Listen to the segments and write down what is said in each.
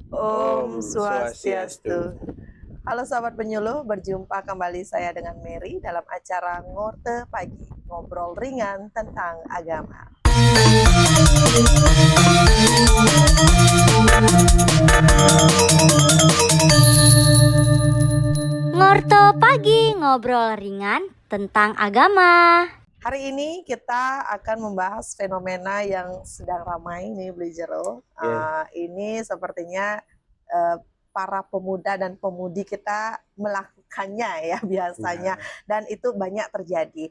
Om Om Swastiastu. Swastiastu. Halo sahabat penyuluh, berjumpa kembali saya dengan Mary dalam acara Ngorte Pagi, ngobrol ringan tentang agama. Ngorto Pagi, ngobrol ringan tentang agama. Hari ini kita akan membahas fenomena yang sedang ramai nih, Belijero. Ini sepertinya para pemuda dan pemudi kita melakukannya ya biasanya, dan itu banyak terjadi.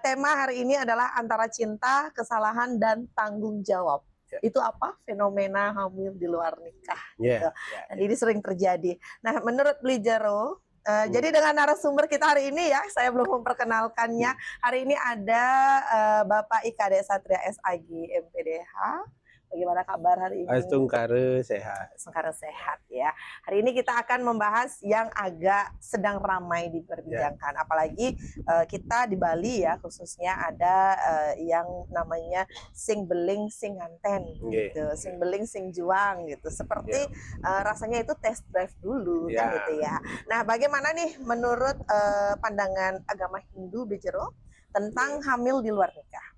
Tema hari ini adalah antara cinta, kesalahan, dan tanggung jawab. Itu apa? Fenomena hamil di luar nikah. Gitu. Dan ini sering terjadi. Nah, menurut Belijero, jadi dengan narasumber kita hari ini ya, saya belum memperkenalkannya. Hari ini ada Bapak Ikade Satria SAG MPDH. Bagaimana kabar hari ini? Astungkare sehat. Sekarang sehat ya. Hari ini kita akan membahas yang agak sedang ramai diperbincangkan. Apalagi kita di Bali ya, khususnya ada yang namanya sing beling sing nganten gitu, sing beling sing juang gitu. Seperti rasanya itu test drive dulu kan gitu ya. Nah, bagaimana nih menurut pandangan agama Hindu Bejero tentang hamil di luar nikah?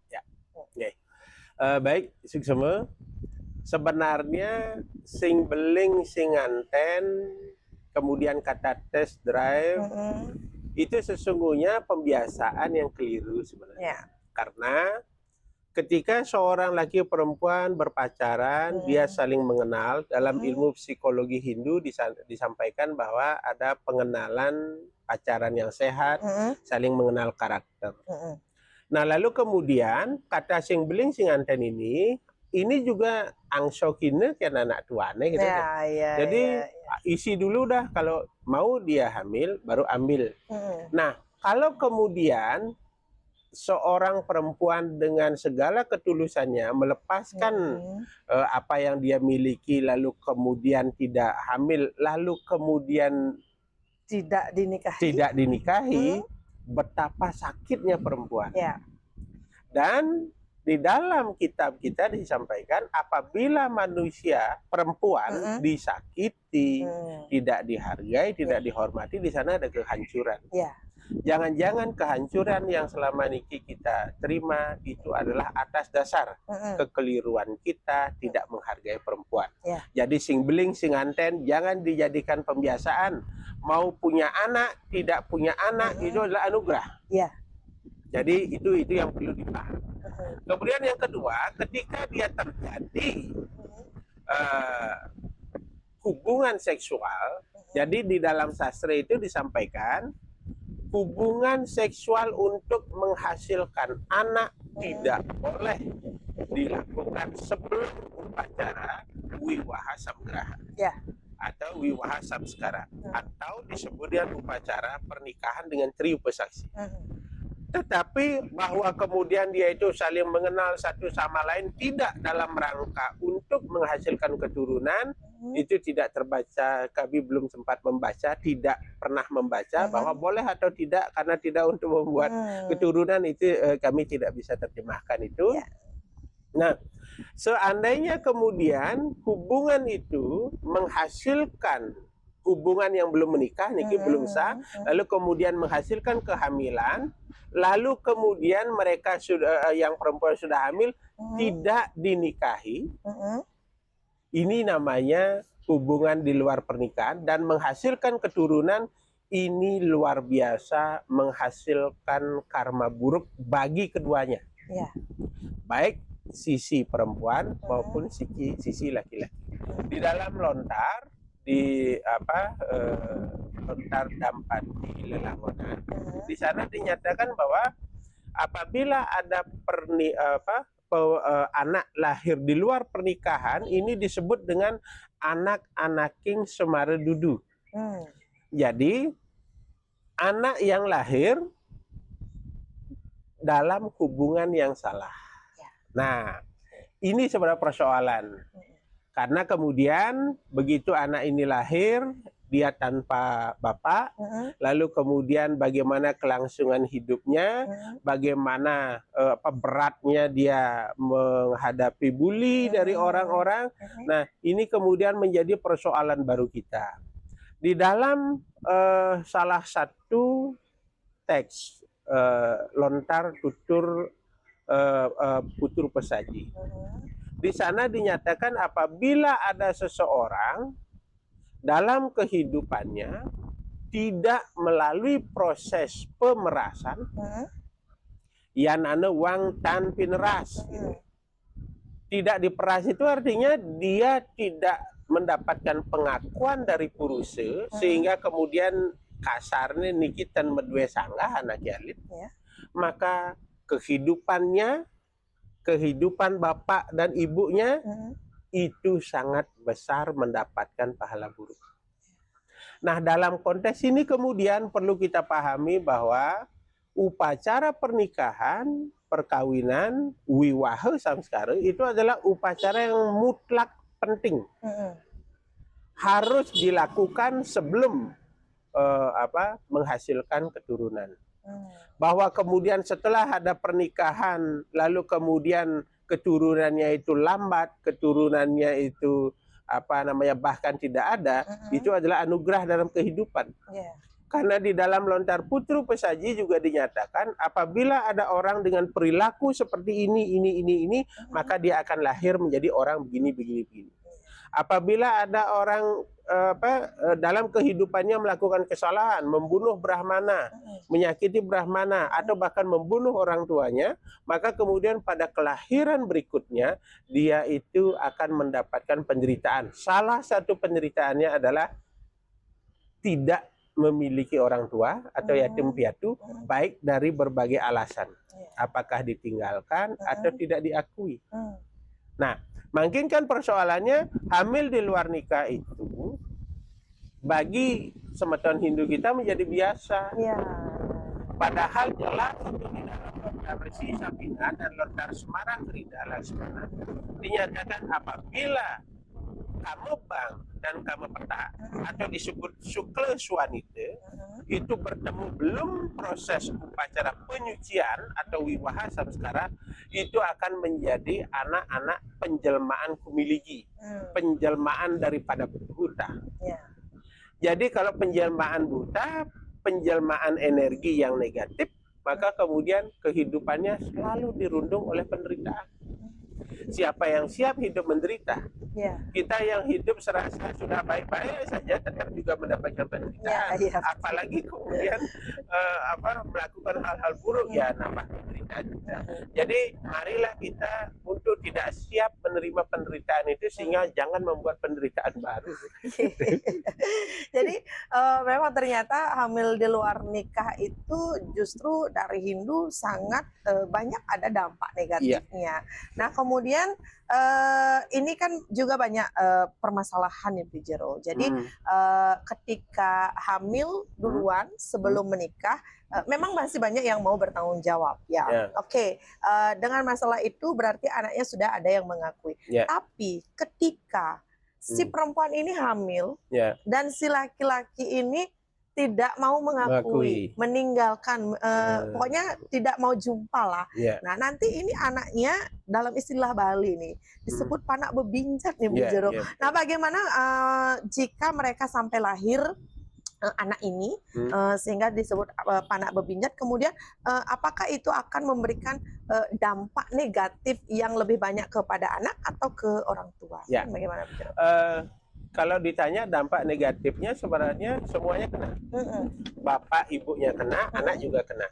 Baik, suksema. Sebenarnya sing beling sing nganten, kemudian kata test drive, itu sesungguhnya pembiasaan yang keliru sebenarnya. Karena ketika seorang laki perempuan berpacaran, dia saling mengenal. Dalam ilmu psikologi Hindu disampaikan bahwa ada pengenalan pacaran yang sehat, saling mengenal karakter. Nah, lalu kemudian kata sing beling sing anten ini juga angsokine kan anak tuane gitu. Jadi isi dulu dah, kalau mau dia hamil baru ambil. Nah, kalau kemudian seorang perempuan dengan segala ketulusannya melepaskan apa yang dia miliki, lalu kemudian tidak hamil, lalu kemudian tidak dinikahi, betapa sakitnya perempuan. Dan di dalam kitab kita disampaikan apabila manusia perempuan disakiti, tidak dihargai, tidak dihormati, di sana ada kehancuran. Jangan-jangan kehancuran yang selama ini kita terima itu adalah atas dasar kekeliruan kita tidak menghargai perempuan. Jadi sing beling sing anten jangan dijadikan pembiasaan. Mau punya anak, tidak punya anak, itu adalah anugerah. Jadi itu yang perlu dipahami. Kemudian yang kedua, ketika dia terjadi hubungan seksual, jadi di dalam sastra itu disampaikan hubungan seksual untuk menghasilkan anak tidak boleh dilakukan sebelum upacara wiwaha samgraha atau wiwaha samskara, atau disebut dengan upacara pernikahan dengan triupasaksi. Tetapi bahwa kemudian dia itu saling mengenal satu sama lain tidak dalam rangka untuk menghasilkan keturunan, itu tidak terbaca. Kami belum sempat membaca, tidak pernah membaca bahwa boleh atau tidak, karena tidak untuk membuat keturunan, itu kami tidak bisa terjemahkan itu. Nah, seandainya kemudian hubungan itu menghasilkan hubungan yang belum menikah, niki belum sah, lalu kemudian menghasilkan kehamilan, lalu kemudian mereka sudah, yang perempuan sudah hamil, tidak dinikahi, ini namanya hubungan di luar pernikahan dan menghasilkan keturunan. Ini luar biasa menghasilkan karma buruk bagi keduanya, baik sisi perempuan maupun sisi laki-laki. Di dalam lontar, di lontar dampan di Lelangonan, di sana dinyatakan bahwa apabila ada anak lahir di luar pernikahan, ini disebut dengan anak-anaking semare dudu. Jadi anak yang lahir dalam hubungan yang salah. Nah, ini sebenarnya persoalan. Karena kemudian begitu anak ini lahir dia tanpa bapak, Mm-mm. lalu kemudian bagaimana kelangsungan hidupnya, Mm-mm. bagaimana beratnya dia menghadapi bully dari orang-orang. Mm-mm. Nah, ini kemudian menjadi persoalan baru kita. Di dalam salah satu teks lontar tutur putur pesaji. Di sana dinyatakan apabila ada seseorang dalam kehidupannya tidak melalui proses pemerasan, yan ane wang tan pineras. Tidak diperas itu artinya dia tidak mendapatkan pengakuan dari puruse, sehingga kemudian kasarnya nikitan medwe sanggah anak jalit. Maka kehidupan bapak dan ibunya itu sangat besar mendapatkan pahala buruk. Nah, dalam konteks ini kemudian perlu kita pahami bahwa upacara pernikahan, perkawinan, wiwaha samskara itu adalah upacara yang mutlak penting. Harus dilakukan sebelum menghasilkan keturunan. Bahwa kemudian setelah ada pernikahan, lalu kemudian keturunannya itu lambat, keturunannya itu bahkan tidak ada, itu adalah anugerah dalam kehidupan. Karena di dalam lontar putru pesaji juga dinyatakan apabila ada orang dengan perilaku seperti ini, maka dia akan lahir menjadi orang begini. Apabila ada orang dalam kehidupannya melakukan kesalahan, membunuh Brahmana, menyakiti Brahmana, atau bahkan membunuh orang tuanya, maka kemudian pada kelahiran berikutnya dia itu akan mendapatkan penderitaan. Salah satu penderitaannya adalah tidak memiliki orang tua atau yatim piatu, baik dari berbagai alasan, apakah ditinggalkan atau tidak diakui. Nah, mungkin kan persoalannya hamil di luar nikah itu bagi semeton Hindu kita menjadi biasa. Padahal jelas itu di dalam lontar Resi Sabina dan lontar Semarang Krida Laksmana dinyatakan apabila kamu bang dan kamu peta atau disebut sukle swanita itu bertemu belum proses upacara penyucian atau wiwaha samskara, itu akan menjadi anak-anak penjelmaan kumiligi, penjelmaan daripada buta. Jadi kalau penjelmaan buta, penjelmaan energi yang negatif, maka kemudian kehidupannya selalu dirundung oleh penderitaan. Siapa yang siap hidup menderita? Kita yang hidup serasa sudah baik-baik saja tetap juga mendapatkan penderitaan. Apalagi kemudian melakukan hal-hal buruk, ya nambah penderitaan kita. Jadi marilah kita untuk tidak siap menerima penderitaan itu, sehingga jangan membuat penderitaan baru. Jadi memang ternyata hamil di luar nikah itu justru dari Hindu sangat banyak ada dampak negatifnya. Nah, kemudian ini kan juga banyak permasalahan ya, Bijero. Jadi ketika hamil duluan sebelum menikah, memang masih banyak yang mau bertanggung jawab ya. Oke, dengan masalah itu berarti anaknya sudah ada yang mengakui. Tapi ketika si perempuan ini hamil dan si laki-laki ini tidak mau mengakui, meninggalkan, pokoknya tidak mau jumpa lah. Nah, nanti ini anaknya dalam istilah Bali nih disebut panak bebinjat nih, Bu Jero. Nah, bagaimana jika mereka sampai lahir anak ini sehingga disebut panak bebinjat, kemudian apakah itu akan memberikan dampak negatif yang lebih banyak kepada anak atau ke orang tua? Bagaimana, Bu Jero? Kalau ditanya dampak negatifnya sebenarnya semuanya kena. Bapak ibunya kena, anak juga kena.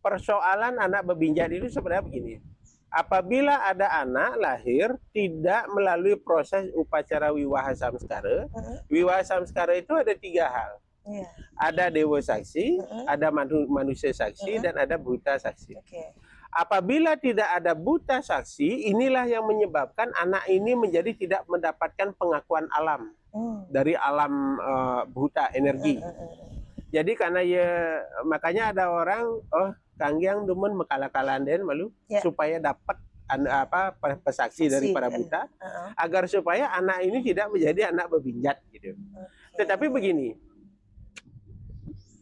Persoalan anak bebinjat itu sebenarnya begini. Apabila ada anak lahir tidak melalui proses upacara wiwaha samskara, wiwaha samskara itu ada 3 hal. Ada dewa saksi, ada manusia saksi, dan ada buta saksi. Apabila tidak ada buta saksi, inilah yang menyebabkan anak ini menjadi tidak mendapatkan pengakuan alam dari alam buta energi. Jadi karena makanya ada orang, Kanggiang demen mekala-kalaan den malu supaya dapat pesaksi dari para buta, agar supaya anak ini tidak menjadi anak bebinjat gitu. Tetapi begini,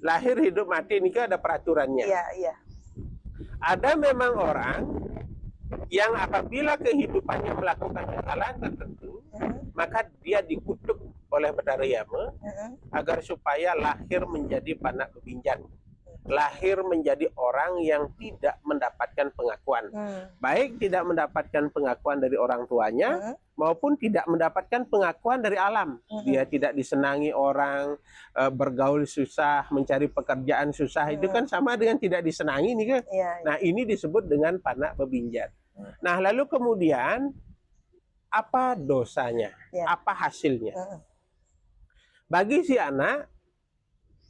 lahir hidup mati ini kan ada peraturannya. Iya. Ada memang orang yang apabila kehidupannya melakukan kesalahan tertentu, maka dia dikutuk oleh Bathara Yama agar supaya lahir menjadi anak bebinjat. Lahir menjadi orang yang tidak mendapatkan pengakuan. Baik tidak mendapatkan pengakuan dari orang tuanya, maupun tidak mendapatkan pengakuan dari alam. Dia tidak disenangi orang, bergaul susah, mencari pekerjaan susah, itu kan sama dengan tidak disenangi nih kan. Nah, ini disebut dengan anak bebinjat. Nah, lalu kemudian apa dosanya? Apa hasilnya? Bagi si anak,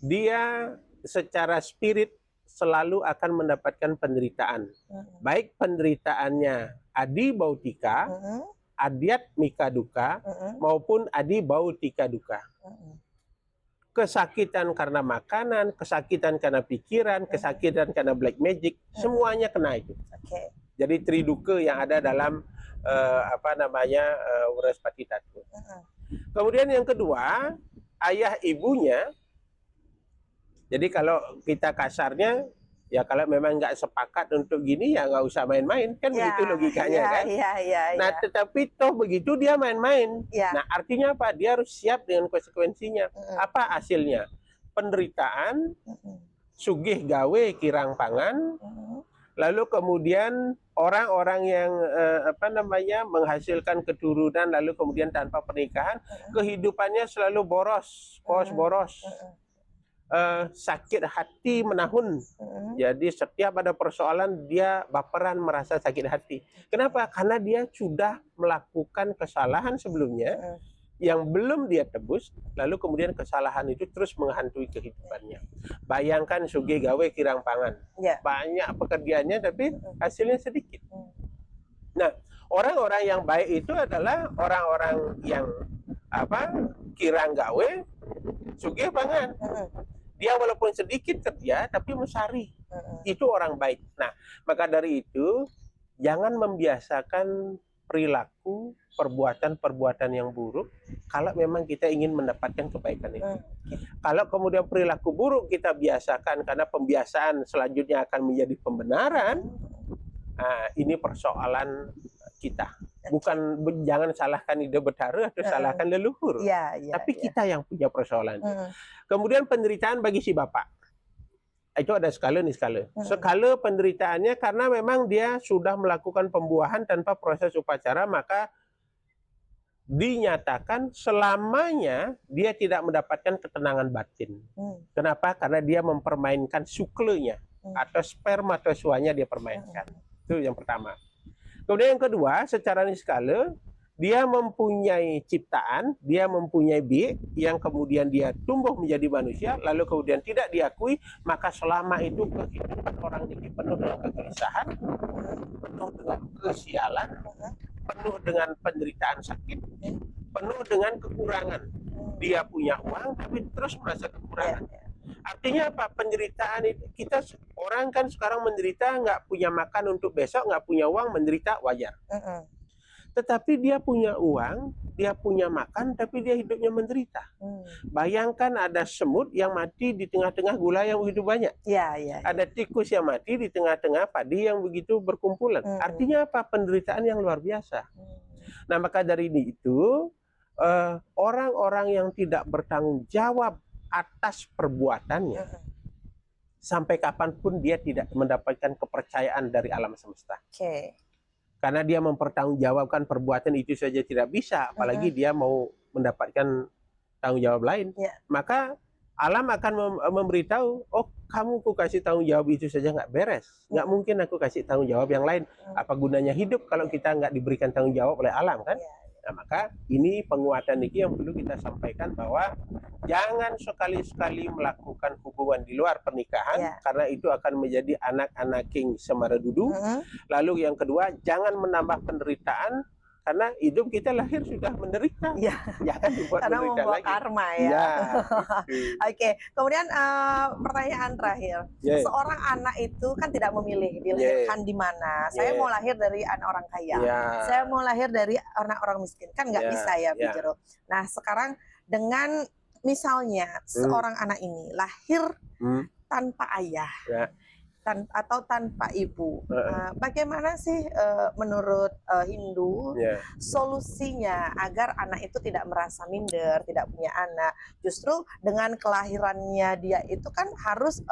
dia secara spirit selalu akan mendapatkan penderitaan. Baik penderitaannya adi bautika, adyat mika duka, maupun adi bautika duka. Kesakitan karena makanan, kesakitan karena pikiran, kesakitan karena black magic, semuanya kena itu. Jadi triduka yang ada dalam Wanaspati Tattva. Kemudian yang kedua, ayah ibunya. Jadi kalau kita kasarnya, ya kalau memang nggak sepakat untuk gini, ya nggak usah main-main, kan begitu logikanya kan. Nah, tetapi toh begitu dia main-main. Nah, artinya apa? Dia harus siap dengan konsekuensinya. Apa hasilnya? Penderitaan, sugih gawe kirang pangan, lalu kemudian orang-orang yang menghasilkan keturunan, lalu kemudian tanpa pernikahan, kehidupannya selalu boros, boros. Sakit hati menahun. Jadi setiap ada persoalan dia baperan, merasa sakit hati. Kenapa? Karena dia sudah melakukan kesalahan sebelumnya yang belum dia tebus, lalu kemudian kesalahan itu terus menghantui kehidupannya. Bayangkan sugih gawe kirang pangan. Banyak pekerjaannya tapi hasilnya sedikit. Nah, orang-orang yang baik itu adalah orang-orang yang kirang gawe sugih pangan. Dia walaupun sedikit kerja tapi mesari. Itu orang baik. Nah, maka dari itu jangan membiasakan perilaku, perbuatan-perbuatan yang buruk kalau memang kita ingin mendapatkan kebaikan itu. Kalau kemudian perilaku buruk kita biasakan karena pembiasaan selanjutnya akan menjadi pembenaran, ini persoalan kita. Bukan, jangan salahkan ide Bathara atau salahkan leluhur. Tapi kita yang punya persoalan. Kemudian penderitaan bagi si bapak. Itu ada skala nih skala. Skala penderitaannya karena memang dia sudah melakukan pembuahan tanpa proses upacara, maka dinyatakan selamanya dia tidak mendapatkan ketenangan batin. Kenapa? Karena dia mempermainkan suklenya atau spermatozoanya dia permainkan. Itu yang pertama. Kemudian yang kedua, secara niskala, dia mempunyai ciptaan, dia mempunyai biik yang kemudian dia tumbuh menjadi manusia, lalu kemudian tidak diakui, maka selama itu kehidupan orang ini penuh dengan kegelisahan, penuh dengan kesialan, penuh dengan penderitaan sakit, penuh dengan kekurangan. Dia punya uang tapi terus merasa kekurangan. Artinya apa? Penderitaan itu, kita orang kan sekarang menderita, nggak punya makan untuk besok, nggak punya uang, menderita, wajar. Tetapi dia punya uang, dia punya makan, tapi dia hidupnya menderita. Bayangkan ada semut yang mati di tengah-tengah gula yang begitu banyak. Ada tikus yang mati di tengah-tengah padi yang begitu berkumpulan. Artinya apa? Penderitaan yang luar biasa. Nah, maka dari itu, orang-orang yang tidak bertanggung jawab atas perbuatannya, sampai kapanpun dia tidak mendapatkan kepercayaan dari alam semesta. Karena dia mempertanggungjawabkan perbuatan itu saja tidak bisa, apalagi dia mau mendapatkan tanggung jawab lain. Maka alam akan memberitahu, oh kamu ku kasih tanggung jawab itu saja nggak beres, nggak mungkin aku kasih tanggung jawab yang lain. Apa gunanya hidup kalau kita nggak diberikan tanggung jawab oleh alam kan? Nah, maka ini penguatan ini yang perlu kita sampaikan, bahwa jangan sekali-sekali melakukan hubungan di luar pernikahan, karena itu akan menjadi anak-anak king semaradudu. Lalu yang kedua, jangan menambah penderitaan karena hidup kita lahir sudah menderita. Iya. Jangan dibuat Karena menderita membawa lagi. karma ya. Ya, Oke, kemudian pertanyaan terakhir. Yeah. Seorang anak itu kan tidak memilih dilahirkan di mana. Saya Yeah. mau lahir dari anak orang kaya. Yeah. Saya mau lahir dari anak orang miskin. Kan nggak Yeah. bisa ya, Bu Yeah. Jero. Nah, sekarang dengan misalnya seorang anak ini lahir tanpa ayah. Yeah. Atau tanpa ibu, bagaimana sih menurut Hindu solusinya agar anak itu tidak merasa minder, tidak punya anak? Justru dengan kelahirannya dia itu kan harus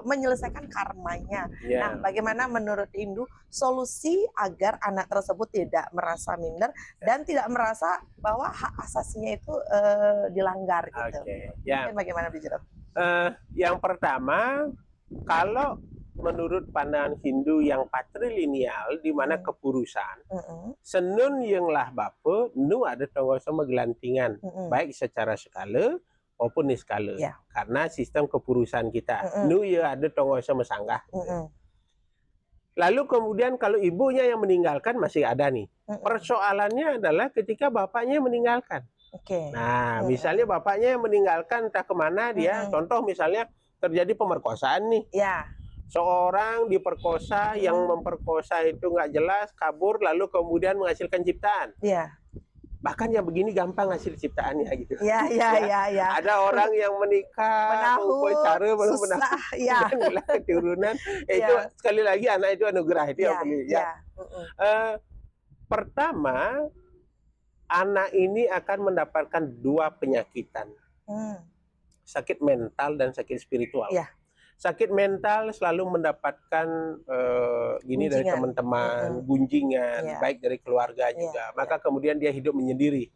menyelesaikan karmanya. Nah, bagaimana menurut Hindu solusi agar anak tersebut tidak merasa minder dan tidak merasa bahwa hak asasinya itu dilanggar gitu? Mungkin bagaimana, Bu Jero? Yang pertama, kalau menurut pandangan Hindu yang patrilineal, di mana kepurusan, senun yang lah bapa, nu ada tanggung sama gelantingan, baik secara skala maupun niskala. Karena sistem kepurusan kita, nu ya ada tanggung sama sanggah. Lalu kemudian kalau ibunya yang meninggalkan masih ada nih. Persoalannya adalah ketika bapaknya meninggalkan. Nah, misalnya bapaknya yang meninggalkan entah kemana dia, contoh misalnya terjadi pemerkosaan nih. Seorang diperkosa, yang memperkosa itu nggak jelas, kabur, lalu kemudian menghasilkan ciptaan. Bahkan yang begini gampang hasil ciptaannya gitu. Ada orang yang menikah, cara belum menahu, dan keturunan. Itu sekali lagi anak itu anugerah itu yang perlu. Pertama, anak ini akan mendapatkan dua penyakitan, sakit mental dan sakit spiritual. Sakit mental selalu mendapatkan gini dari teman-teman, gunjingan, baik dari keluarga juga. Maka kemudian dia hidup menyendiri,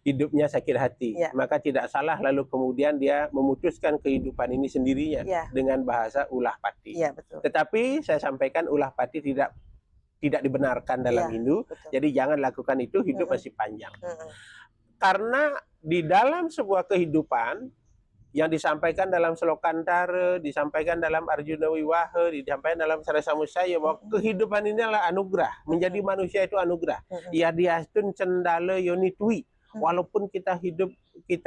hidupnya sakit hati. Maka tidak salah lalu kemudian dia memutuskan kehidupan ini sendirinya dengan bahasa ulah pati. Tetapi saya sampaikan ulah pati tidak dibenarkan dalam Hindu. Jadi jangan lakukan itu, hidup masih panjang. Karena di dalam sebuah kehidupan yang disampaikan dalam Slokantara, disampaikan dalam Arjuna Wiwaha, disampaikan dalam Sarasa Musaya, bahwa kehidupan ini adalah anugerah. Menjadi manusia itu anugerah. Ya diastun cendala yonitui. Walaupun kita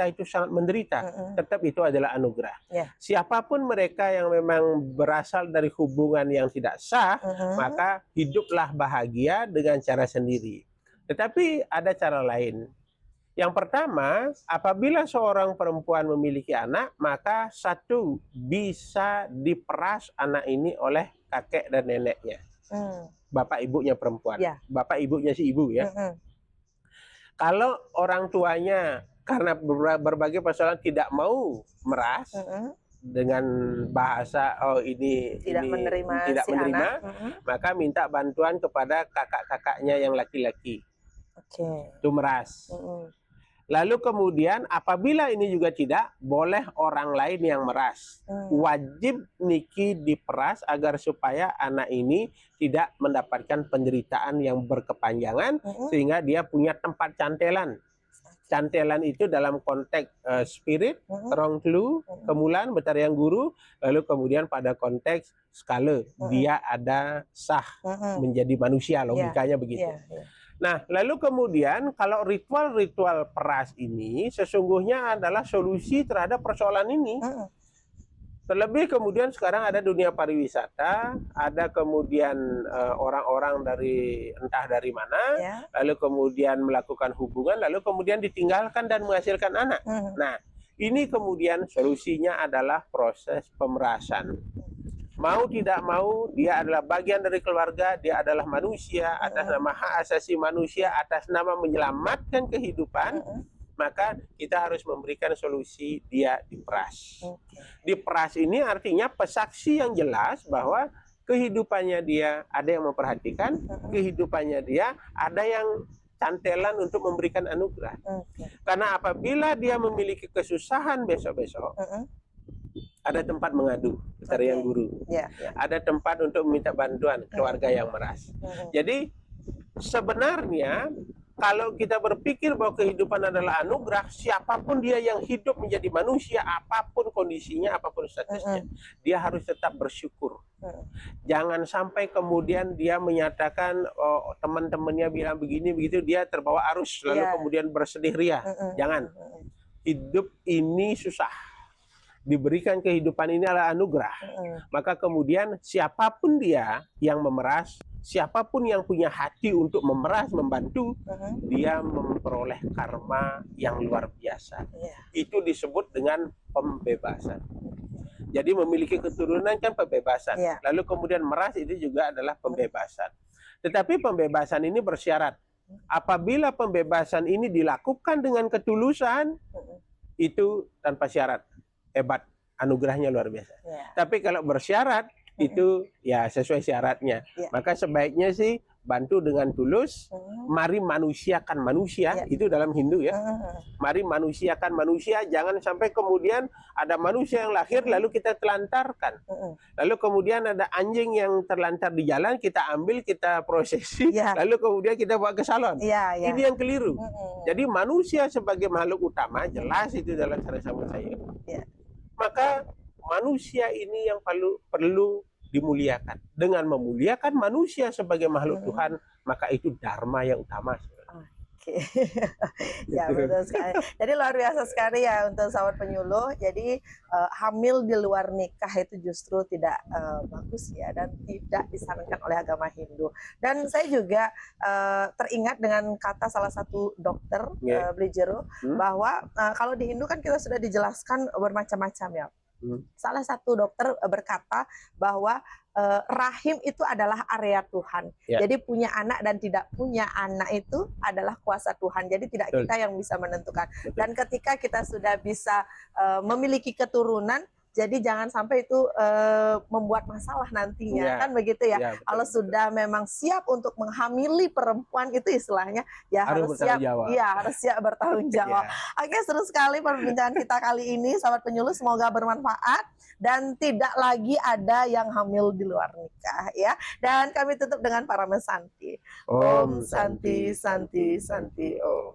itu sangat menderita, tetap itu adalah anugerah. Siapapun mereka yang memang berasal dari hubungan yang tidak sah, maka hiduplah bahagia dengan cara sendiri. Tetapi ada cara lain. Yang pertama, apabila seorang perempuan memiliki anak, maka satu, bisa diperas anak ini oleh kakek dan neneknya. Bapak ibunya perempuan, bapak ibunya si ibu ya. Kalau orang tuanya karena berbagai persoalan tidak mau meras, dengan bahasa ini tidak menerima, maka minta bantuan kepada kakak-kakaknya yang laki-laki. Itu meras. Lalu kemudian apabila ini juga tidak, boleh orang lain yang meras. Wajib niki diperas agar supaya anak ini tidak mendapatkan penderitaan yang berkepanjangan, sehingga dia punya tempat cantelan. Cantelan itu dalam konteks spirit, rongtlu, kemulan, betariang guru, lalu kemudian pada konteks skala, dia ada sah menjadi manusia, logikanya begitu. Nah, lalu kemudian kalau ritual-ritual peras ini sesungguhnya adalah solusi terhadap persoalan ini. Terlebih kemudian sekarang ada dunia pariwisata, ada kemudian orang-orang dari entah dari mana, lalu kemudian melakukan hubungan, lalu kemudian ditinggalkan dan menghasilkan anak. Nah, ini kemudian solusinya adalah proses pemerasan. Mau tidak mau, dia adalah bagian dari keluarga, dia adalah manusia, atas nama hak asasi manusia, atas nama menyelamatkan kehidupan, maka kita harus memberikan solusi, dia diperas. Diperas ini artinya pesaksi yang jelas bahwa kehidupannya dia ada yang memperhatikan, kehidupannya dia ada yang cantelan untuk memberikan anugerah. Karena apabila dia memiliki kesusahan besok-besok, ada tempat mengadu, betariang guru. Ada tempat untuk meminta bantuan keluarga yang meras. Jadi sebenarnya kalau kita berpikir bahwa kehidupan adalah anugerah, siapapun dia yang hidup menjadi manusia, apapun kondisinya, apapun statusnya, dia harus tetap bersyukur. Jangan sampai kemudian dia menyatakan, oh, teman-temannya bilang begini begitu, dia terbawa arus lalu kemudian bersedih ria. Jangan. Hidup ini susah. Diberikan kehidupan ini adalah anugerah. Maka kemudian siapapun dia yang memeras, siapapun yang punya hati untuk memeras, membantu, dia memperoleh karma yang luar biasa. Itu disebut dengan pembebasan. Jadi memiliki keturunan kan pembebasan. Lalu kemudian meras itu juga adalah pembebasan. Tetapi pembebasan ini bersyarat. Apabila pembebasan ini dilakukan dengan ketulusan, itu tanpa syarat. Hebat, anugerahnya luar biasa. Tapi kalau bersyarat, itu ya sesuai syaratnya. Maka sebaiknya sih bantu dengan tulus. Mari manusiakan manusia, itu dalam Hindu ya. Mari manusiakan manusia, jangan sampai kemudian ada manusia yang lahir lalu kita telantarkan. Lalu kemudian ada anjing yang terlantar di jalan, kita ambil, kita prosesi, lalu kemudian kita bawa ke salon. Ini yang keliru. Jadi manusia sebagai makhluk utama, jelas itu dalam cara sama saya. Maka manusia ini yang perlu dimuliakan. Dengan memuliakan manusia sebagai makhluk Tuhan, maka itu dharma yang utama. Ya betul sekali. Jadi luar biasa sekali ya untuk sahabat penyuluh. Jadi hamil di luar nikah itu justru tidak bagus ya, dan tidak disarankan oleh agama Hindu. Dan saya juga teringat dengan kata salah satu dokter Beli Jero, bahwa kalau di Hindu kan kita sudah dijelaskan bermacam-macam ya. Salah satu dokter berkata bahwa rahim itu adalah area Tuhan. Jadi punya anak dan tidak punya anak itu adalah kuasa Tuhan. Jadi tidak kita yang bisa menentukan. Dan ketika kita sudah bisa memiliki keturunan, jadi jangan sampai itu membuat masalah nantinya, kan begitu ya. Kalau sudah memang siap untuk menghamili perempuan, itu istilahnya ya harus siap, harus siap bertanggung jawab. Oke, seru sekali perbincangan kita kali ini, sahabat penyuluh. Semoga bermanfaat dan tidak lagi ada yang hamil di luar nikah ya. Dan kami tutup dengan para mesanti. Om Santi Santi Santi Om.